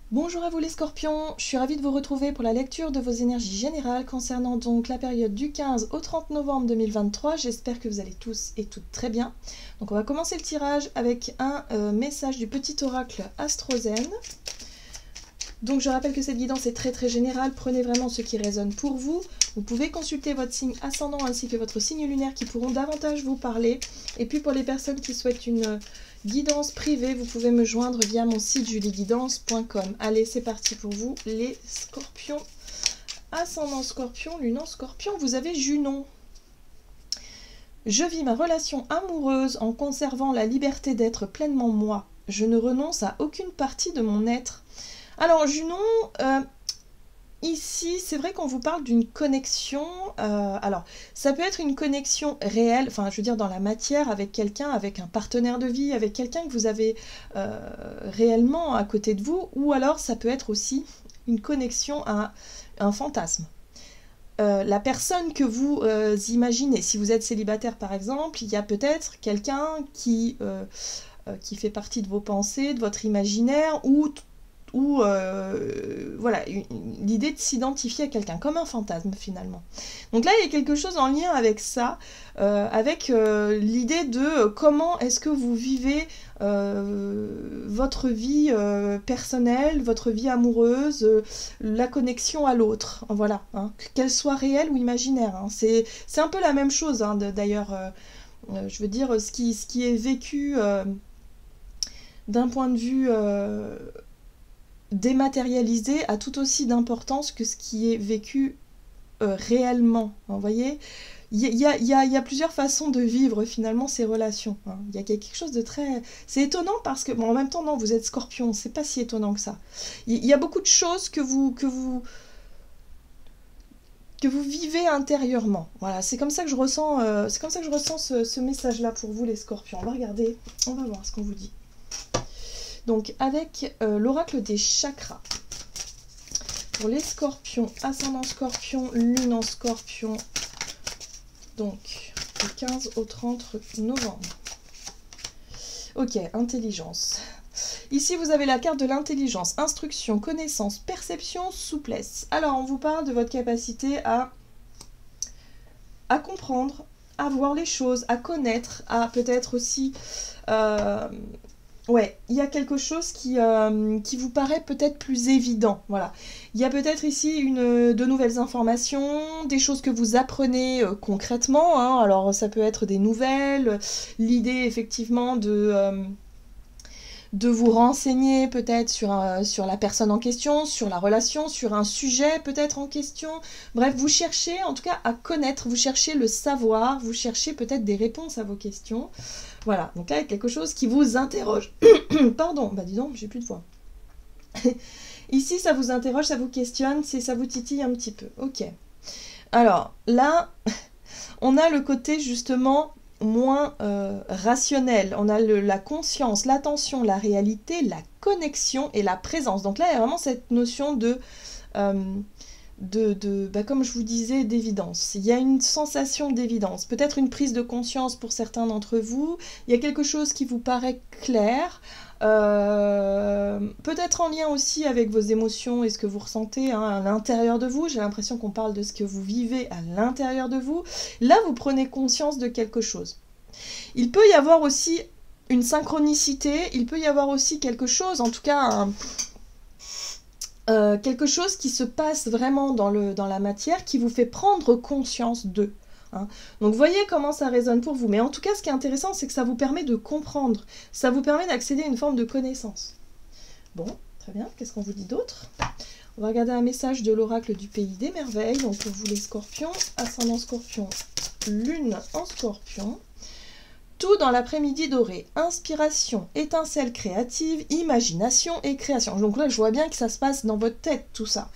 Bonjour à vous les scorpions, je suis ravie de vous retrouver pour la lecture de vos énergies générales concernant donc la période du 15 au 30 novembre 2023. J'espère que vous allez tous et toutes très bien. Donc on va commencer le tirage avec un message du petit oracle Astrozen. Donc je rappelle que cette guidance est très générale, prenez vraiment ce qui résonne pour vous. Vous pouvez consulter votre signe ascendant ainsi que votre signe lunaire qui pourront davantage vous parler. Et puis pour les personnes qui souhaitent une guidance privée, vous pouvez me joindre via mon site julieguidance.com. Allez, c'est parti pour vous les scorpions. Ascendant scorpion, lunan scorpion, vous avez Junon. Je vis ma relation amoureuse en conservant la liberté d'être pleinement moi. Je ne renonce à aucune partie de mon être. Alors Junon, ici c'est vrai qu'on vous parle d'une connexion, alors ça peut être une connexion réelle, enfin je veux dire dans la matière avec quelqu'un, avec un partenaire de vie, avec quelqu'un que vous avez réellement à côté de vous, ou alors ça peut être aussi une connexion à un fantasme. La personne que vous imaginez, si vous êtes célibataire par exemple, il y a peut-être quelqu'un qui fait partie de vos pensées, de votre imaginaire, ou voilà, l'idée de s'identifier à quelqu'un, comme un fantasme finalement. Donc là, il y a quelque chose en lien avec ça, avec l'idée de comment est-ce que vous vivez votre vie personnelle, votre vie amoureuse, la connexion à l'autre, voilà, hein, qu'elle soit réelle ou imaginaire. Hein. C'est un peu la même chose, hein, d'ailleurs, je veux dire, ce qui est vécu d'un point de vue dématérialisé a tout aussi d'importance que ce qui est vécu réellement. Vous voyez, il y a plusieurs façons de vivre finalement ces relations. Hein. Il y a quelque chose de très... C'est étonnant parce que, bon, en même temps, non, vous êtes scorpion, c'est pas si étonnant que ça. Il y a beaucoup de choses que vous vivez intérieurement. Voilà, c'est comme ça que je ressens, ce message-là pour vous les scorpions. On va regarder, on va voir ce qu'on vous dit. Donc avec l'oracle des chakras, pour les scorpions, ascendant scorpion, lune en scorpion, donc du 15 au 30 novembre. Ok, intelligence. Ici vous avez la carte de l'intelligence, instruction, connaissance, perception, souplesse. Alors on vous parle de votre capacité à comprendre, à voir les choses, à connaître, à peut-être aussi... ouais, il y a quelque chose qui vous paraît peut-être plus évident, voilà. Il y a peut-être ici de nouvelles informations, des choses que vous apprenez concrètement, hein. Alors ça peut être des nouvelles, l'idée effectivement de vous renseigner peut-être sur la personne en question, sur la relation, sur un sujet peut-être en question. Bref, vous cherchez en tout cas à connaître, vous cherchez le savoir, vous cherchez peut-être des réponses à vos questions. Voilà, donc là il y a quelque chose qui vous interroge. Pardon, bah dis donc, j'ai plus de voix. Ici ça vous interroge, ça vous questionne, ça vous titille un petit peu. Ok. Alors là, on a le côté justement moins rationnel. On a la conscience, l'attention, la réalité, la connexion et la présence. Donc là, il y a vraiment cette notion de comme je vous disais, d'évidence. Il y a une sensation d'évidence, peut-être une prise de conscience pour certains d'entre vous. Il y a quelque chose qui vous paraît clair, peut-être en lien aussi avec vos émotions et ce que vous ressentez hein, à l'intérieur de vous. J'ai l'impression qu'on parle de ce que vous vivez à l'intérieur de vous. Là, vous prenez conscience de quelque chose. Il peut y avoir aussi une synchronicité, il peut y avoir aussi quelque chose, en tout cas quelque chose qui se passe vraiment dans la matière, qui vous fait prendre conscience d'eux. Hein. Donc voyez comment ça résonne pour vous. Mais en tout cas, ce qui est intéressant, c'est que ça vous permet de comprendre. Ça vous permet d'accéder à une forme de connaissance. Bon, très bien. Qu'est-ce qu'on vous dit d'autre? On va regarder un message de l'oracle du pays des merveilles. Donc pour vous les scorpions, ascendant scorpion, lune en scorpion. Tout dans l'après-midi doré, inspiration, étincelle créative, imagination et création. Donc là, je vois bien que ça se passe dans votre tête, tout ça.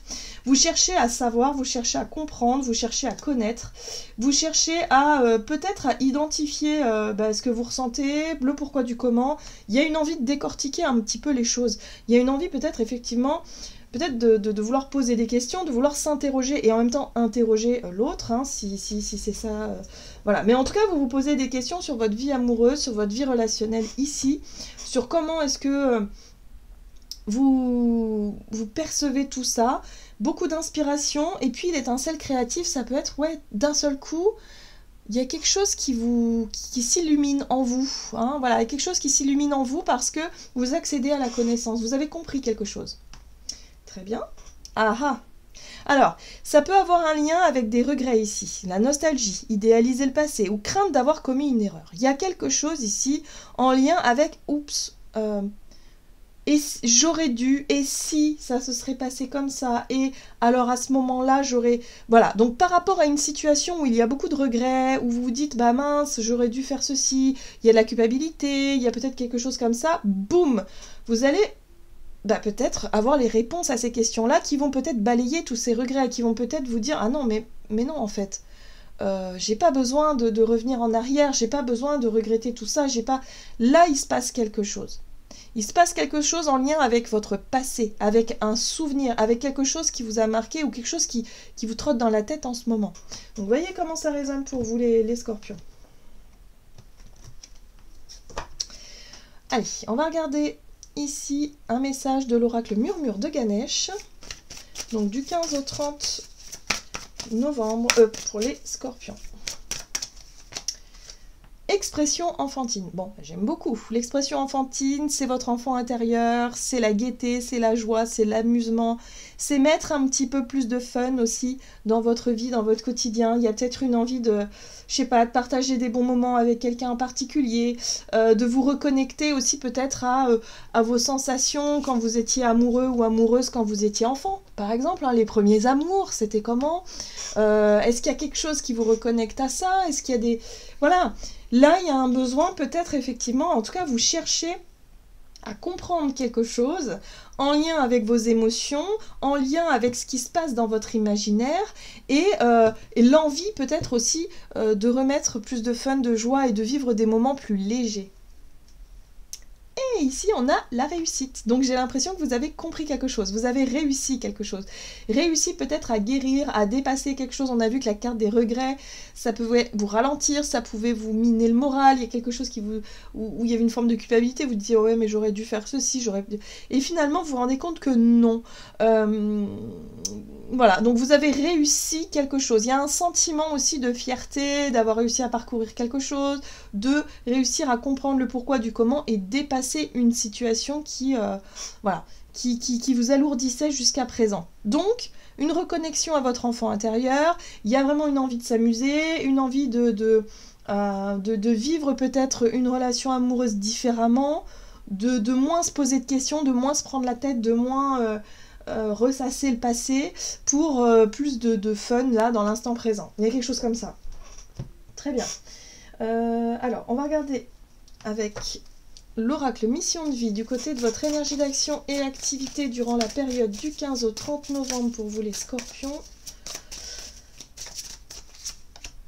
Vous cherchez à savoir, vous cherchez à comprendre, vous cherchez à connaître, vous cherchez à peut-être à identifier ce que vous ressentez, le pourquoi du comment. Il y a une envie de décortiquer un petit peu les choses. Il y a une envie peut-être effectivement... peut-être de vouloir poser des questions, de vouloir s'interroger et en même temps interroger l'autre, hein, si c'est ça. Voilà. Mais en tout cas, vous vous posez des questions sur votre vie amoureuse, sur votre vie relationnelle ici, sur comment est-ce que vous percevez tout ça, beaucoup d'inspiration, et puis l'étincelle créative, ça peut être, ouais, d'un seul coup, il y a quelque chose qui s'illumine en vous, hein, voilà, il y a quelque chose qui s'illumine en vous parce que vous accédez à la connaissance, vous avez compris quelque chose. Très bien. Ah ah. Alors, ça peut avoir un lien avec des regrets ici, la nostalgie, idéaliser le passé ou crainte d'avoir commis une erreur. Il y a quelque chose ici en lien avec « oups, et j'aurais dû, et si ça se serait passé comme ça, et alors à ce moment-là, j'aurais... » Voilà, donc par rapport à une situation où il y a beaucoup de regrets, où vous vous dites « bah mince, j'aurais dû faire ceci », il y a de la culpabilité, il y a peut-être quelque chose comme ça, boum, vous allez... peut-être avoir les réponses à ces questions-là qui vont peut-être balayer tous ces regrets, qui vont peut-être vous dire « ah non, mais non, en fait, j'ai pas besoin de revenir en arrière, j'ai pas besoin de regretter tout ça, j'ai pas... » Là, il se passe quelque chose. Il se passe quelque chose en lien avec votre passé, avec un souvenir, avec quelque chose qui vous a marqué ou quelque chose qui vous trotte dans la tête en ce moment. Donc, voyez comment ça résonne pour vous, les scorpions. Allez, on va regarder... Ici, un message de l'oracle Murmure de Ganesh, donc du 15 au 30 novembre, pour les scorpions. Expression enfantine. Bon, j'aime beaucoup. L'expression enfantine, c'est votre enfant intérieur, c'est la gaieté, c'est la joie, c'est l'amusement, c'est mettre un petit peu plus de fun aussi dans votre vie, dans votre quotidien. Il y a peut-être une envie de, je sais pas, de partager des bons moments avec quelqu'un en particulier, de vous reconnecter aussi peut-être à vos sensations quand vous étiez amoureux ou amoureuse quand vous étiez enfant. Par exemple, hein, les premiers amours, c'était comment? Est-ce qu'il y a quelque chose qui vous reconnecte à ça? Est-ce qu'il y a des... Voilà. Là, il y a un besoin, peut-être effectivement, en tout cas, vous cherchez à comprendre quelque chose en lien avec vos émotions, en lien avec ce qui se passe dans votre imaginaire et l'envie peut-être aussi de remettre plus de fun, de joie et de vivre des moments plus légers. Et ici, on a la réussite. Donc, j'ai l'impression que vous avez compris quelque chose. Vous avez réussi quelque chose. Réussi peut-être à guérir, à dépasser quelque chose. On a vu que la carte des regrets, ça pouvait vous ralentir, ça pouvait vous miner le moral. Il y a quelque chose où il y avait une forme de culpabilité. Vous disiez, ouais, mais j'aurais dû faire ceci, j'aurais... Et finalement, vous vous rendez compte que non. Voilà, donc vous avez réussi quelque chose. Il y a un sentiment aussi de fierté, d'avoir réussi à parcourir quelque chose, de réussir à comprendre le pourquoi du comment et dépasser une situation qui vous alourdissait jusqu'à présent. Donc, une reconnexion à votre enfant intérieur, il y a vraiment une envie de s'amuser, une envie de vivre peut-être une relation amoureuse différemment, de moins se poser de questions, de moins se prendre la tête, de moins... ressasser le passé pour plus de fun là dans l'instant présent. Il y a quelque chose comme ça. Très bien. Alors, on va regarder avec l'oracle mission de vie du côté de votre énergie d'action et activité durant la période du 15 au 30 novembre pour vous les scorpions.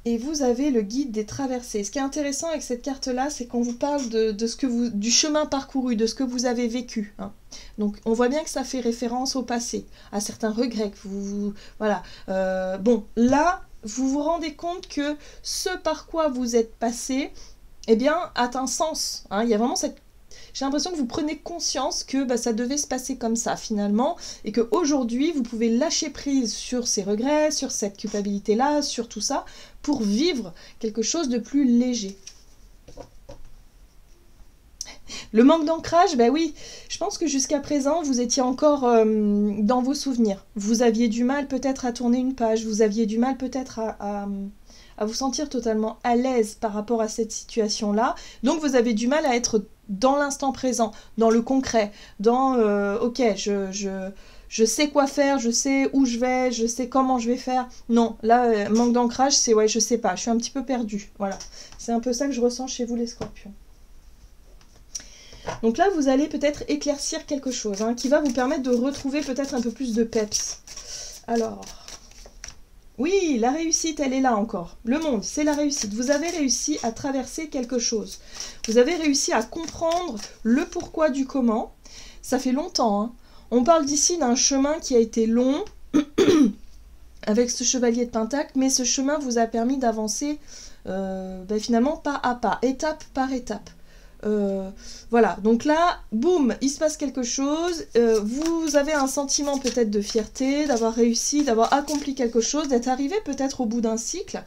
Et vous avez le guide des traversées. Ce qui est intéressant avec cette carte-là, c'est qu'on vous parle du chemin parcouru, de ce que vous avez vécu. Hein. Donc, on voit bien que ça fait référence au passé, à certains regrets que voilà. Bon, là, vous vous rendez compte que ce par quoi vous êtes passé, eh bien, a un sens. Hein. Il y a vraiment cette... J'ai l'impression que vous prenez conscience que ça devait se passer comme ça finalement et qu'aujourd'hui vous pouvez lâcher prise sur ces regrets, sur cette culpabilité-là, sur tout ça pour vivre quelque chose de plus léger. Le manque d'ancrage, ben oui, je pense que jusqu'à présent vous étiez encore dans vos souvenirs. Vous aviez du mal peut-être à tourner une page, vous aviez du mal peut-être à vous sentir totalement à l'aise par rapport à cette situation-là. Donc vous avez du mal à être dans l'instant présent, dans le concret, dans ok, je sais quoi faire, je sais où je vais, je sais comment je vais faire. Non, là, manque d'ancrage, c'est ouais, je sais pas, je suis un petit peu perdue. Voilà, c'est un peu ça que je ressens chez vous les scorpions. Donc là, vous allez peut-être éclaircir quelque chose hein, qui va vous permettre de retrouver peut-être un peu plus de peps. Alors... Oui, la réussite, elle est là encore. Le monde, c'est la réussite. Vous avez réussi à traverser quelque chose. Vous avez réussi à comprendre le pourquoi du comment. Ça fait longtemps. Hein. On parle d'ici d'un chemin qui a été long, avec ce chevalier de Pentacle, mais ce chemin vous a permis d'avancer finalement pas à pas, étape par étape. Voilà, donc là, boum, il se passe quelque chose, vous avez un sentiment peut-être de fierté, d'avoir réussi, d'avoir accompli quelque chose, d'être arrivé peut-être au bout d'un cycle,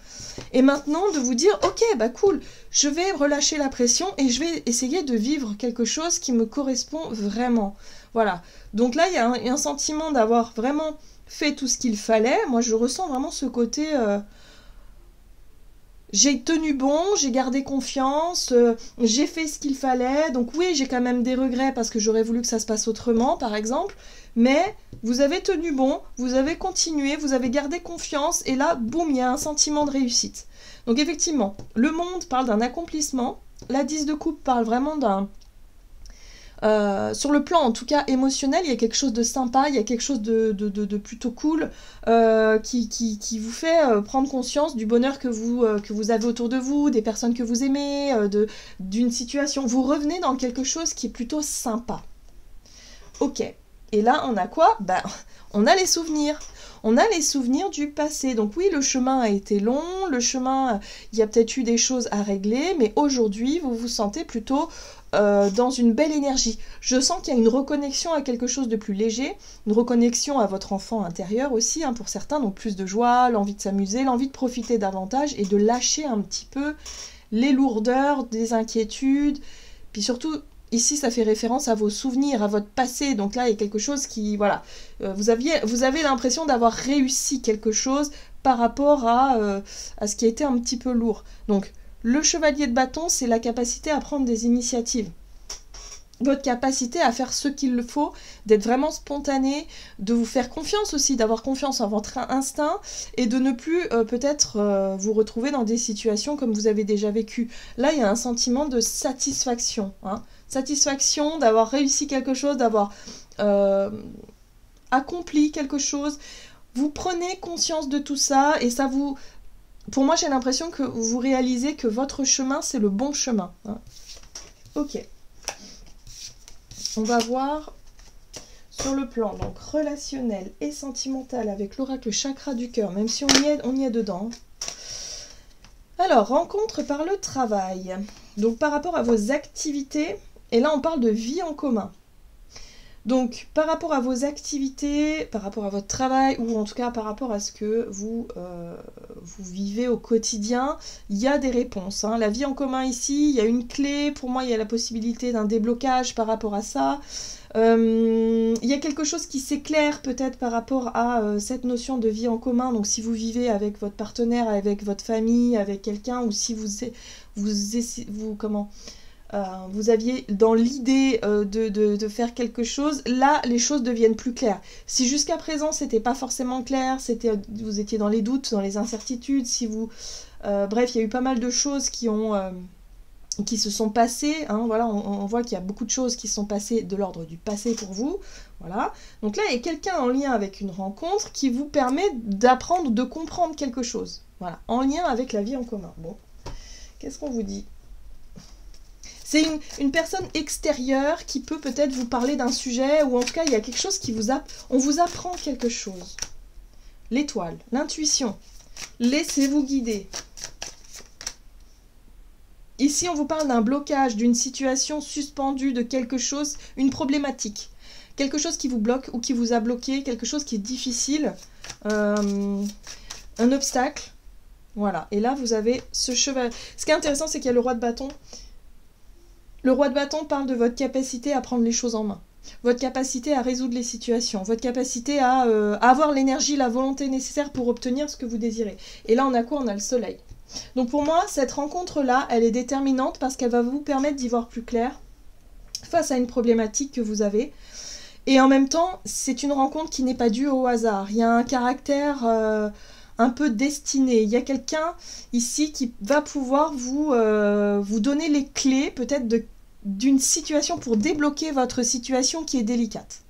et maintenant de vous dire, ok, bah cool, je vais relâcher la pression et je vais essayer de vivre quelque chose qui me correspond vraiment. Voilà, donc là, il y a un sentiment d'avoir vraiment fait tout ce qu'il fallait. Moi, je ressens vraiment ce côté... j'ai tenu bon, j'ai gardé confiance, j'ai fait ce qu'il fallait. Donc oui, j'ai quand même des regrets parce que j'aurais voulu que ça se passe autrement, par exemple. Mais vous avez tenu bon, vous avez continué, vous avez gardé confiance. Et là, boum, il y a un sentiment de réussite. Donc effectivement, le monde parle d'un accomplissement. La 10 de coupe parle vraiment d'un... sur le plan en tout cas émotionnel, il y a quelque chose de sympa, il y a quelque chose de plutôt cool qui vous fait prendre conscience du bonheur que vous avez autour de vous, des personnes que vous aimez, d'une situation. Vous revenez dans quelque chose qui est plutôt sympa. Ok. Et là, on a quoi? Ben, on a les souvenirs. On a les souvenirs du passé. Donc oui, le chemin a été long, le chemin, il y a peut-être eu des choses à régler, mais aujourd'hui, vous vous sentez plutôt dans une belle énergie. Je sens qu'il y a une reconnexion à quelque chose de plus léger, une reconnexion à votre enfant intérieur aussi, hein, pour certains, donc plus de joie, l'envie de s'amuser, l'envie de profiter davantage et de lâcher un petit peu les lourdeurs, des inquiétudes, puis surtout... Ici, ça fait référence à vos souvenirs, à votre passé. Donc là, il y a quelque chose qui... Voilà. Vous avez l'impression d'avoir réussi quelque chose par rapport à ce qui a été un petit peu lourd. Donc, le chevalier de bâton, c'est la capacité à prendre des initiatives. Votre capacité à faire ce qu'il faut, d'être vraiment spontané, de vous faire confiance aussi, d'avoir confiance en votre instinct et de ne plus peut-être vous retrouver dans des situations comme vous avez déjà vécu. Là, il y a un sentiment de satisfaction. Hein. Satisfaction d'avoir réussi quelque chose, d'avoir accompli quelque chose. Vous prenez conscience de tout ça et ça vous... Pour moi, j'ai l'impression que vous réalisez que votre chemin, c'est le bon chemin. Hein. Ok. On va voir sur le plan donc relationnel et sentimental avec l'oracle chakra du cœur, même si on y est dedans. Alors, rencontre par le travail. Donc, par rapport à vos activités, et là, on parle de vie en commun. Donc, par rapport à vos activités, par rapport à votre travail, ou en tout cas par rapport à ce que vous vivez au quotidien, il y a des réponses. Hein. La vie en commun ici, il y a une clé. Pour moi, il y a la possibilité d'un déblocage par rapport à ça. Il y a quelque chose qui s'éclaire peut-être par rapport à cette notion de vie en commun. Donc, si vous vivez avec votre partenaire, avec votre famille, avec quelqu'un, ou si vous aviez dans l'idée de faire quelque chose, là, les choses deviennent plus claires. Si jusqu'à présent, c'était pas forcément clair, vous étiez dans les doutes, dans les incertitudes, bref, il y a eu pas mal de choses qui se sont passées. Hein, voilà, on voit qu'il y a beaucoup de choses qui se sont passées de l'ordre du passé pour vous. Voilà. Donc là, il y a quelqu'un en lien avec une rencontre qui vous permet d'apprendre, de comprendre quelque chose. Voilà, en lien avec la vie en commun. Bon, qu'est-ce qu'on vous dit ? C'est une personne extérieure qui peut peut-être vous parler d'un sujet, ou en tout cas, il y a quelque chose on vous apprend quelque chose. L'étoile, l'intuition. Laissez-vous guider. Ici, on vous parle d'un blocage, d'une situation suspendue, de quelque chose, une problématique. Quelque chose qui vous bloque ou qui vous a bloqué, quelque chose qui est difficile, un obstacle. Voilà, et là, vous avez ce cheval. Ce qui est intéressant, c'est qu'il y a le roi de bâton. Le roi de bâton parle de votre capacité à prendre les choses en main, votre capacité à résoudre les situations, votre capacité à avoir l'énergie, la volonté nécessaire pour obtenir ce que vous désirez. Et là, on a quoi? On a le soleil. Donc pour moi, cette rencontre-là, elle est déterminante parce qu'elle va vous permettre d'y voir plus clair face à une problématique que vous avez. Et en même temps, c'est une rencontre qui n'est pas due au hasard. Il y a un caractère... un peu destiné. Il y a quelqu'un ici qui va pouvoir vous donner les clés peut-être d'une situation pour débloquer votre situation qui est délicate.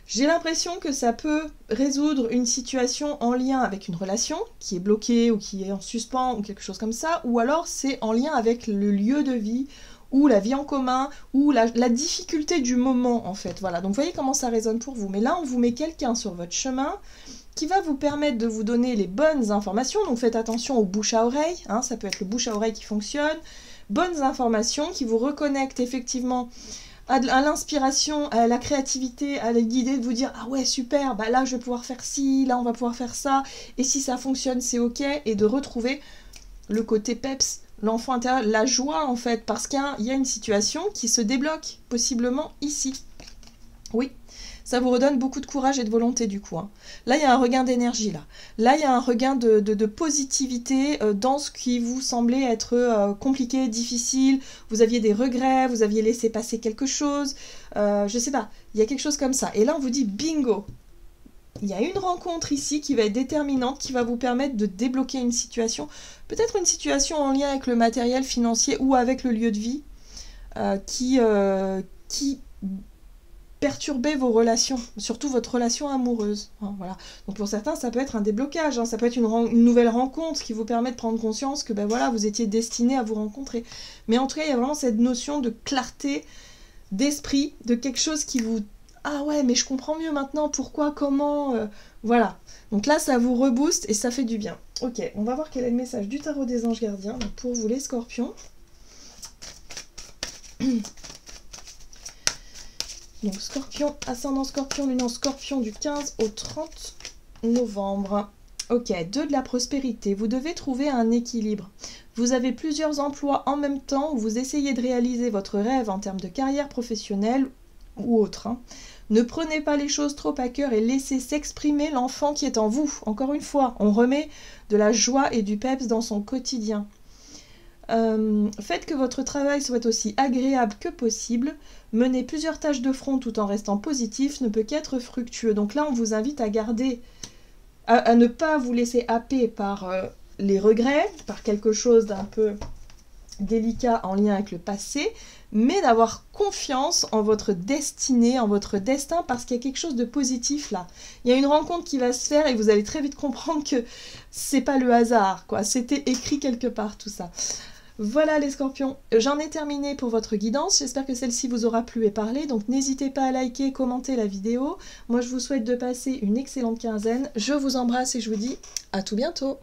J'ai l'impression que ça peut résoudre une situation en lien avec une relation qui est bloquée ou qui est en suspens ou quelque chose comme ça, ou alors c'est en lien avec le lieu de vie ou la vie en commun, ou la difficulté du moment en fait. Voilà, donc vous voyez comment ça résonne pour vous. Mais là, on vous met quelqu'un sur votre chemin qui va vous permettre de vous donner les bonnes informations. Donc faites attention au bouche à oreille, hein, ça peut être le bouche à oreille qui fonctionne. bonnes informations qui vous reconnectent effectivement à l'inspiration, à la créativité, à l'idée de vous dire « Ah ouais, super, bah là je vais pouvoir faire ci, là on va pouvoir faire ça, et si ça fonctionne, c'est ok », et de retrouver le côté peps, l'enfant intérieur, la joie en fait, parce qu'il y a une situation qui se débloque, possiblement ici. Oui, ça vous redonne beaucoup de courage et de volonté du coup. Hein. Là, il y a un regain d'énergie. Là, il y a un regain de positivité dans ce qui vous semblait être compliqué, difficile. Vous aviez des regrets, vous aviez laissé passer quelque chose. Je sais pas, il y a quelque chose comme ça. Et là, on vous dit bingo. Il y a une rencontre ici qui va être déterminante, qui va vous permettre de débloquer une situation. Peut-être une situation en lien avec le matériel financier ou avec le lieu de vie qui perturber vos relations, surtout votre relation amoureuse. Hein, voilà. Donc pour certains, ça peut être un déblocage, hein, ça peut être une nouvelle rencontre qui vous permet de prendre conscience que ben voilà, vous étiez destiné à vous rencontrer. Mais en tout cas, il y a vraiment cette notion de clarté d'esprit, de quelque chose qui vous... Ah ouais, mais je comprends mieux maintenant, pourquoi, comment... voilà. Donc là, ça vous rebooste et ça fait du bien. Ok, on va voir quel est le message du tarot des anges gardiens pour vous les scorpions. Donc Scorpion, ascendant Scorpion, lune en Scorpion du 15 au 30 novembre. Ok, 2 de la prospérité. Vous devez trouver un équilibre. Vous avez plusieurs emplois en même temps où vous essayez de réaliser votre rêve en termes de carrière professionnelle ou autre. Hein. Ne prenez pas les choses trop à cœur et laissez s'exprimer l'enfant qui est en vous. Encore une fois, on remet de la joie et du peps dans son quotidien. Faites que votre travail soit aussi agréable que possible. Mener plusieurs tâches de front tout en restant positif ne peut qu'être fructueux. Donc là, on vous invite à garder, à ne pas vous laisser happer par les regrets, par quelque chose d'un peu délicat en lien avec le passé, mais d'avoir confiance en votre destinée, en votre destin, parce qu'il y a quelque chose de positif là. Il y a une rencontre qui va se faire et vous allez très vite comprendre que c'est pas le hasard, quoi. C'était écrit quelque part tout ça. Voilà les scorpions, j'en ai terminé pour votre guidance, j'espère que celle-ci vous aura plu et parlé, donc n'hésitez pas à liker, commenter la vidéo. Moi je vous souhaite de passer une excellente quinzaine, je vous embrasse et je vous dis à tout bientôt.